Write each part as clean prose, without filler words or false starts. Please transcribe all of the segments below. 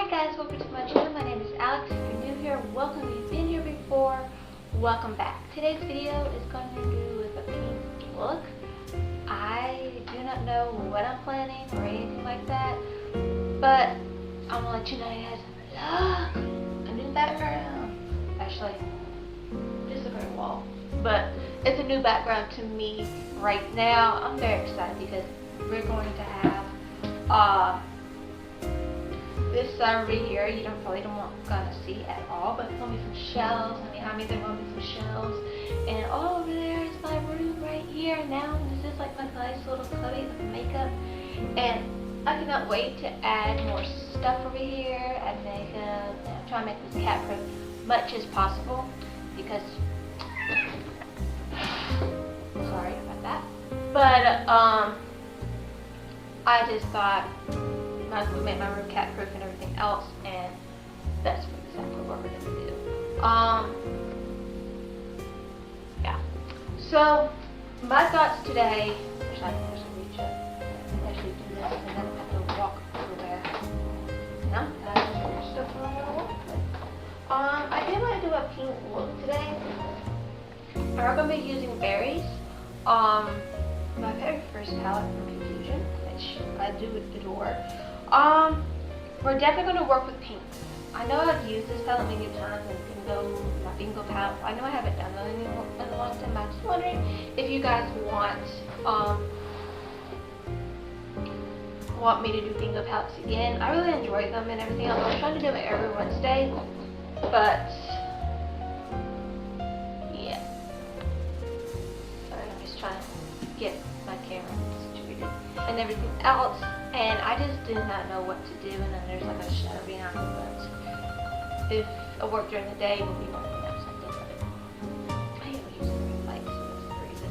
Hi guys, welcome to my channel. My name is Alex. If you're new here, welcome. If you've been here before, welcome back. Today's video is going to do with a pink look. I do not know what I'm planning or anything like that, but I'm gonna let you know guys, look, a new background. Actually, this is a gray wall, but it's a new background to me right now. I'm very excited because we're going to have this side over here. You probably don't gonna see at all, but it's gonna be some shelves, and behind me there's gonna be some shelves, and all over there is my room right here. Now this is like my nice little cubby of makeup, and I cannot wait to add more stuff over here, add makeup, and I'm trying to make this cat proof much as possible because sorry about that, but I just thought might as well make my room cat proof and everything else, and that's exactly what we're gonna do. Yeah. So my thoughts today, which I can actually reach up and actually do this, and then I have to walk everywhere. No, I just reached up for a walk. I did want to do a pink look today. I'm gonna be using berries. My very first palette from Profusion, which I do adore. We're definitely going to work with pinks. I know I've used this palette many times in my bingo palette. I know I haven't done that in a long time. I'm just wondering if you guys want me to do bingo palettes again. I really enjoy them and everything else. I was trying to do it every Wednesday, but yeah. Sorry, I'm just trying to get my camera situated and everything else. And I just did not know what to do, and then there's like a shadow behind me, but if I work during the day, we'll be working out something. I hate using ring lights, so that's the reason.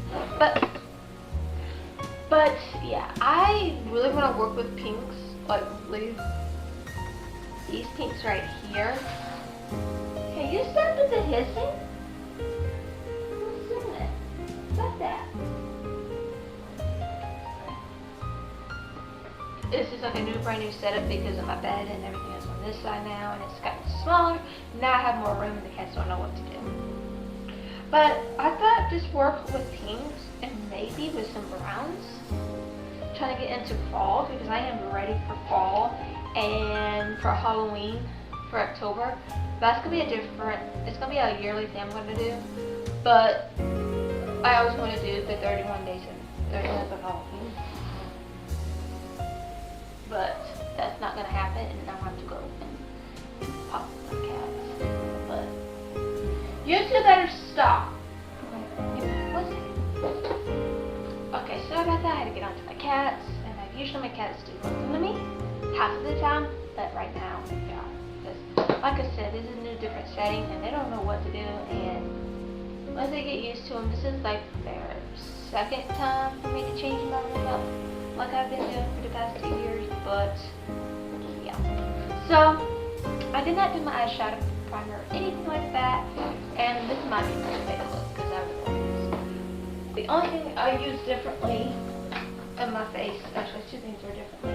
But yeah, I really want to work with pinks, like leave these pinks right here. Can you stop with the hissing? Who's doing it? Stop that. This is like a brand new setup because of my bed and everything else on this side now, and it's gotten smaller. Now I have more room and the cats don't know what to do. But I thought just work with pinks and maybe with some browns. Trying to get into fall because I am ready for fall and for Halloween for October. That's gonna be it's gonna be a yearly thing I'm gonna do. But I always want to do the 31 days of Halloween. But that's not gonna happen, and I have to go and pop my cats. But you two better stop. What's it? Okay, sorry about that. I had to get onto my cats, and usually my cats do listen to me half of the time, but right now, yeah. Because like I said, this is a new, different setting, and they don't know what to do. And once they get used to them, this is like their second time for me to change my room up, like I've been doing for the past 2 years, but yeah. So I did not do my eyeshadow primer or anything like that, and this might be my favorite look because I really use. The only thing I use differently in my face, actually two things are differently,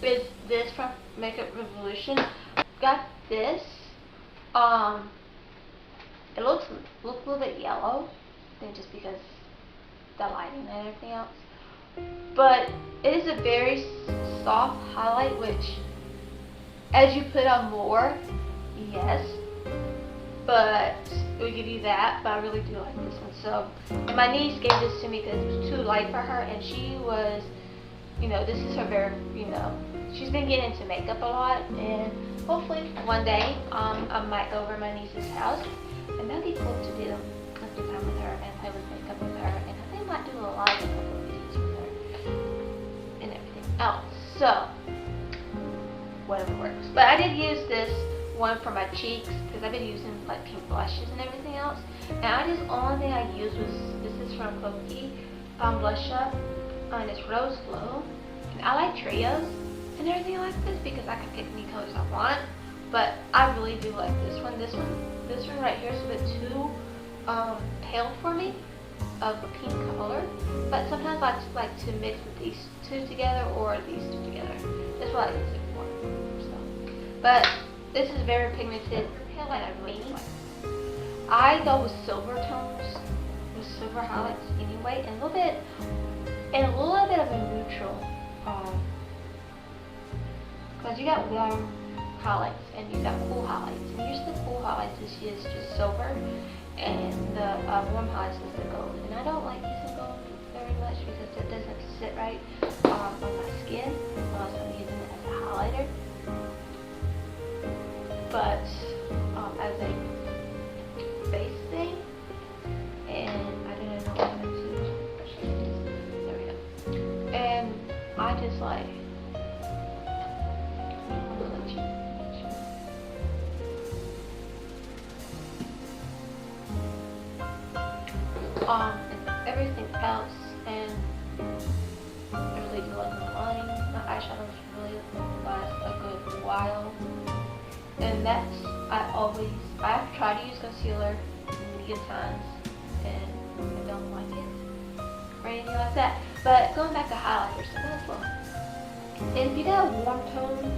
is this from Makeup Revolution. Got this. It looks a little bit yellow, I think just because the lighting and everything else, but it is a very soft highlight, which as you put on more, yes, but it will give you that. But I really do like this one. So, and my niece gave this to me because it was too light for her, and she was, this is her very, she's been getting into makeup a lot, and hopefully one day I might go over to my niece's house, and that'd be cool to do. Time with her and play with makeup with her, and I think I might do a lot of videos with her and everything else. So whatever works. But I did use this one for my cheeks because I've been using like pink blushes and everything else. And the only thing I used was this is from Kokie blush up, and it's Rose Glow. And I like trios and everything like this because I can pick any colors I want. But I really do like this one. This one right here is a bit too pale for me, of a pink color, but sometimes I like to mix with these two together or these two together. This what I use it for. So. But this is very pigmented highlight. I really like. I go with silver tones, with silver highlights anyway, and a little bit of a neutral. Because you got warm highlights and you got cool highlights. And usually the cool highlights is just silver, and the warm highlights is the gold. And I don't like using gold very much because it doesn't sit right on my skin unless I'm using it as a highlighter. But as a base thing, and I didn't know what to do. There we go. And I just like. Everything else, and I really do like Milani. My eyeshadows really last a good while, and that's I've tried to use concealer many times, and I don't like it or anything like that. But going back to highlighters, so that's well. And if you got a warm tone,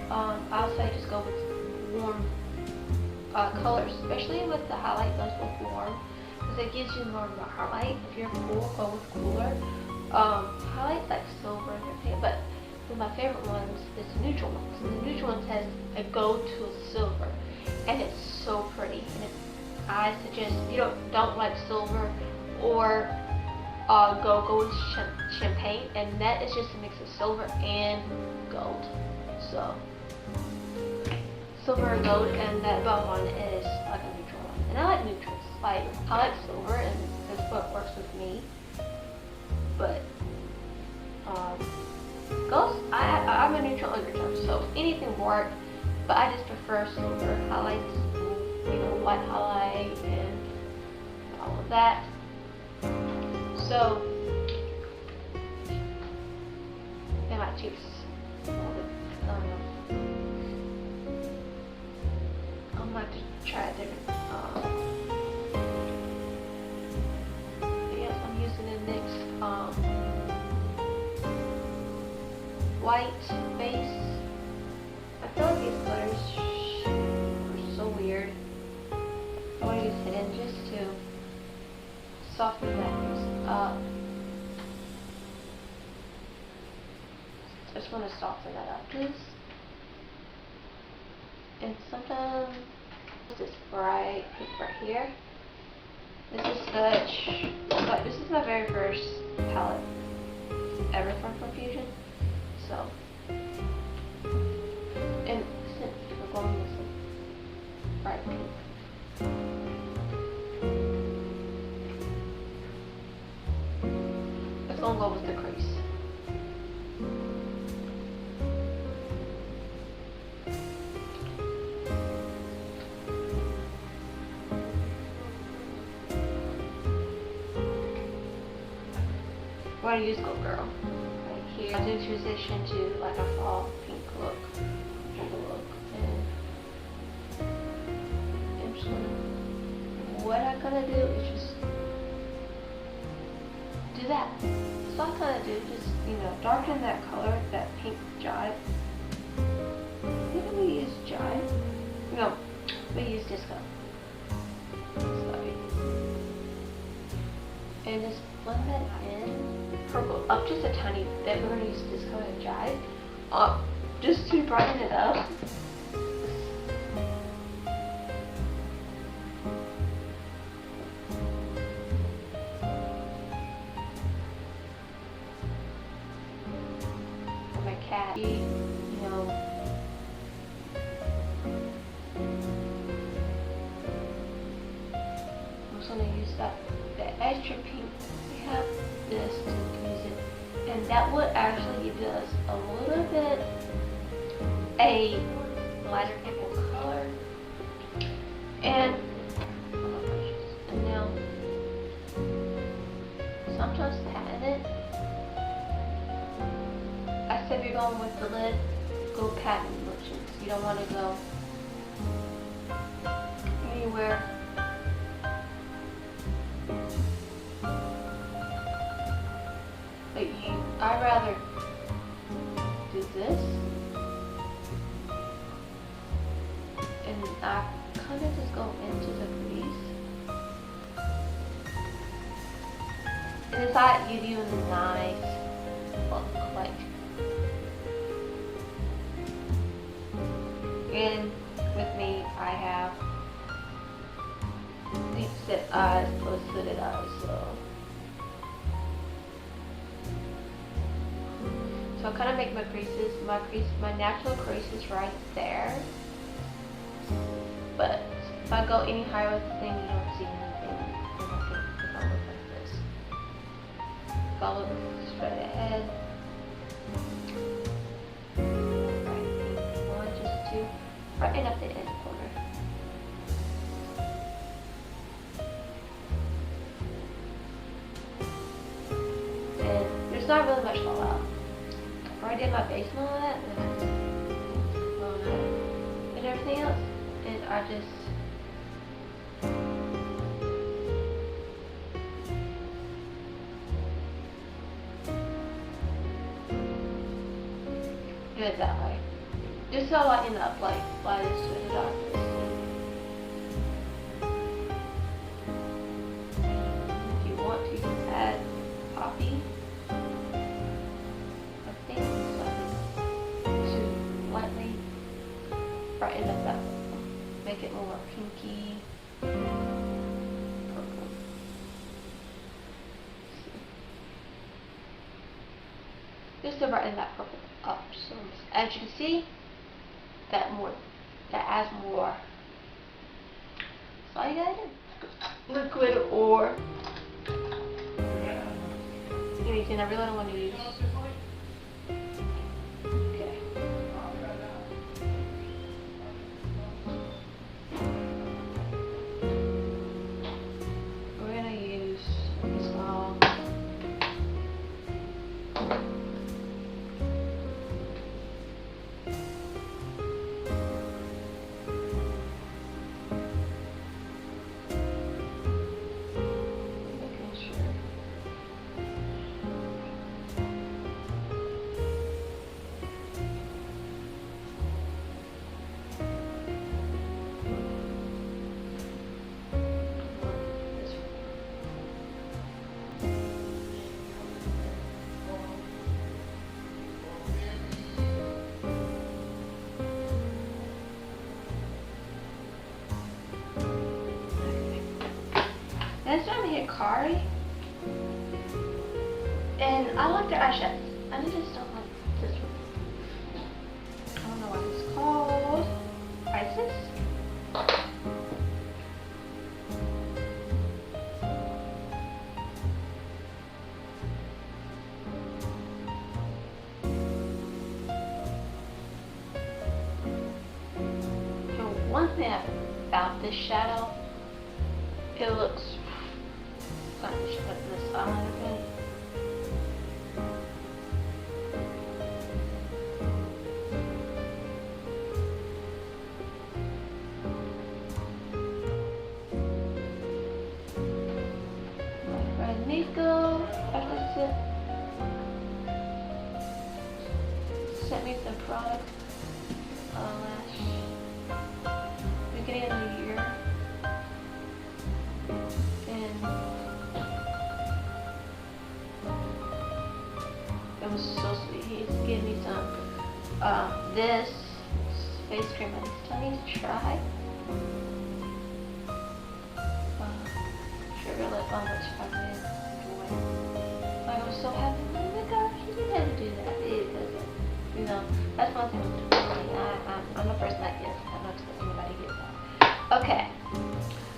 I'll say just go with warm colors, especially with the highlight goes with warm. It gives you more of a highlight. If you're cool, go with cooler. Highlights like silver and everything, but my favorite ones is the neutral ones. And the neutral ones has a gold to a silver, and it's so pretty. And I suggest you don't like silver or go with champagne, and that is just a mix of silver and gold. So silver and gold, and that bottom one is like a neutral one. And I like neutrals. Like, I like silver, and that's what works with me. But I'm a neutral undertone, so anything works. But I just prefer silver highlights, white highlight and all of that. So, and my cheeks. I'm going to try a different. White base. I feel like these colors are so weird. I want to use hidden just to soften that up. I just want to soften that up, please. And sometimes this bright pink right here. This is my very first palette ever from Profusion. So, and since we're going with some bright pink, it's gonna go with the crease. We're gonna use Go Girl. I do transition to like a fall pink look, and just what I'm gonna do is just do that. So I kind of do just darken that color, that pink jive. Maybe we use jive. No, we use disco. Sorry. And just blend that in. Purple up just a tiny bit. We're going to use this color and jive just to brighten it up. For my cat, I'm just going to use the extra pink. We have this to use it, and that would actually give us a little bit a lighter purple color, and now sometimes patting it. I said if you're going with the lid, go patent motions. You don't want to go anywhere. I'd rather do this I kind of just go into the crease. And inside give you a nice look, like. And with me, I have deep set eyes, close slitted eyes, so I kind of make my creases. My natural crease is right there. But if I go any higher with the thing, you don't see anything. If I look like this, if I look straight ahead, right, 1, just 2, brighten up the end corner. And there's not really much fallout. I did my base and all that, and everything else, and I just do it that way. Just so I lighten up, like light this to the darkness. If you want to, you can add poppy. Brighten up that, make it more pinky purple. Just to brighten that purple up. So as you can see, that adds more. That's all you gotta do. Liquid or anything. I really don't want to use. Next I'm going to Hikari, and I like their eyeshadows. I just don't like this one. I don't know what it's called. Isis. So one thing about this shadow, it looks like this eyeliner pen. My friend Nico, sent me some product last beginning of the year. It was so sweet. He's giving me some this face cream and he's telling me to try sugar lip balm, which I really enjoy. Like, I was so happy. Oh my gosh, you never do that. It doesn't. You know, that's one thing with me. I'm a person that gets. I don't let anybody get that. Okay.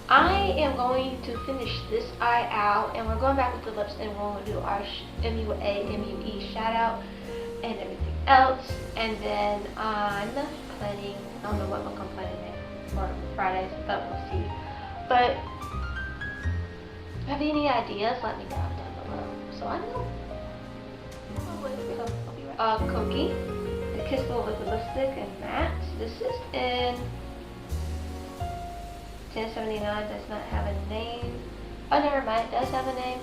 I am going to finish this eye out, and we're going back with the lips, and we're going to do our MUA, MUE shoutout, and everything else. And then I'm planning, I don't know what I'm planning for Fridays, but we'll see. But have you any ideas? Let me know down below. So I know. I'll be right. Kokie, the Kissable Liquid Lipstick and Matte. This is in 1079, does not have a name. Oh, never mind, it does have a name.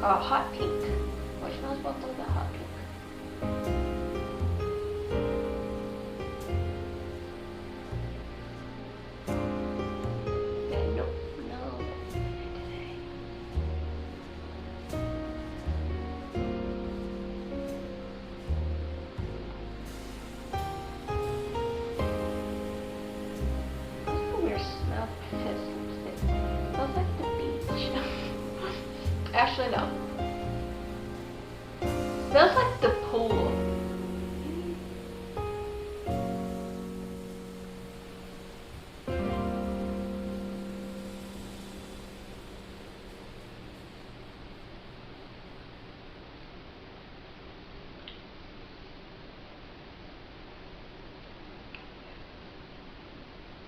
Called Hot Pink. Which smells both of the Hot Pink. Actually, no. Smells like the pool.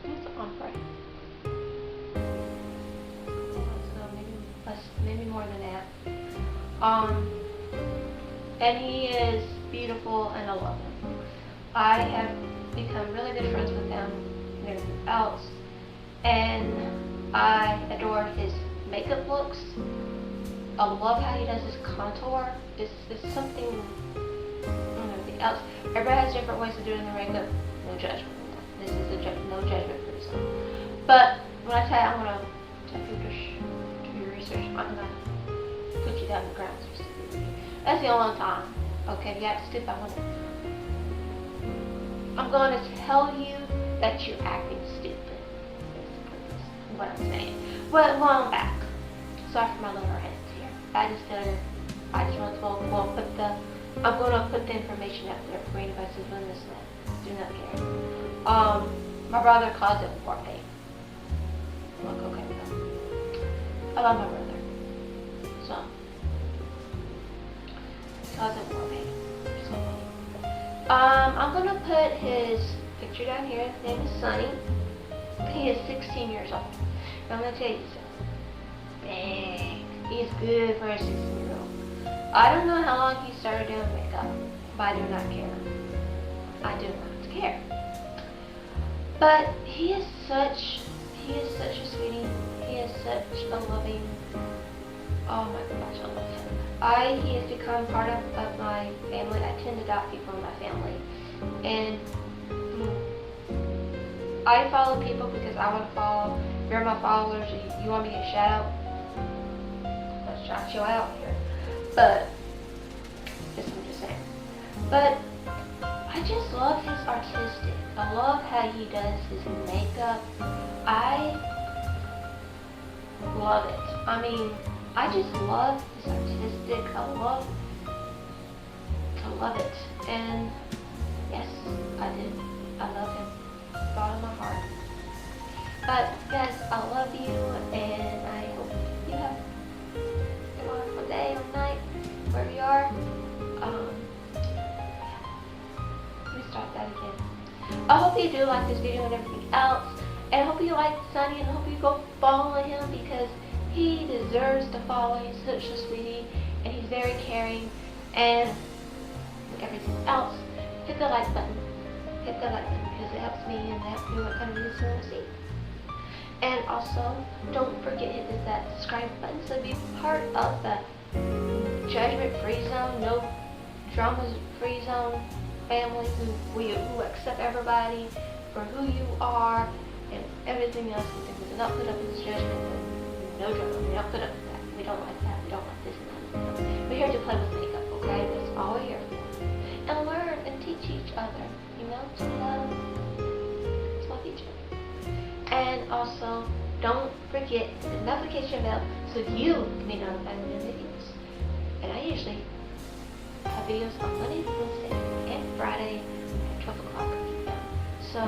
It's on price. Maybe more than that. And he is beautiful and I love him. I have become really good friends with him and everything else. And I adore his makeup looks. I love how he does his contour. It's something and everything else. Everybody has different ways of doing their makeup. No judgment. This is no judgment for this one. But when I tell you I'm gonna tell you to do your research, I'm gonna put you down the ground. That's the only time. Okay, if you act stupid, I'm going to tell you that you're acting stupid. That's what I'm saying. Well, I'm back. Sorry for my little hands here. I just want to I'm going to put the information out there for anybody who's doing this now. Do not care. My brother calls it war paint. Look, okay, I love my brother. So. I'm gonna put his picture down here. His name is Sonny. He is 16 years old. And I'm gonna tell you something. Dang, he's good for a 16-year-old. I don't know how long he started doing makeup, but I do not care. I do not care. But he is such a sweetie. He is such a loving. Oh my gosh, I love him. He has become part of my family. I tend to adopt people in my family. And I follow people because I want to follow. If you're my followers, you want me to get a shout out? Let's shout you out here. But, I'm just saying. But, I just love his artistic. I love how he does his makeup. I love it. I mean, I just love his artistic. I love it. And yes, I do. I love him. Bottom of my heart. But guys, I love you and I hope you have a wonderful day or night, wherever you are. Let me start that again. I hope you do like this video and everything else. And I hope you like Sonny and I hope you go follow him because he deserves to follow. He's such a sweetie and he's very caring and everything else. Hit the like button. Hit the like button because it helps me and it helps me what kind of videos you want to see. And also, don't forget to hit that subscribe button so be part of the judgment-free zone, no dramas-free zone family who accept everybody for who you are and everything else. We do not put up with this judgment. No drama. We don't put up with that. We don't like that. We don't like this and that. We're here to play with makeup, okay? That's all we're here for. And learn and teach each other, you know, to love each other. And also, don't forget the notification bell so you can be notified when new videos. And I usually have videos on Monday, Wednesday, and Friday at 12 o'clock. So,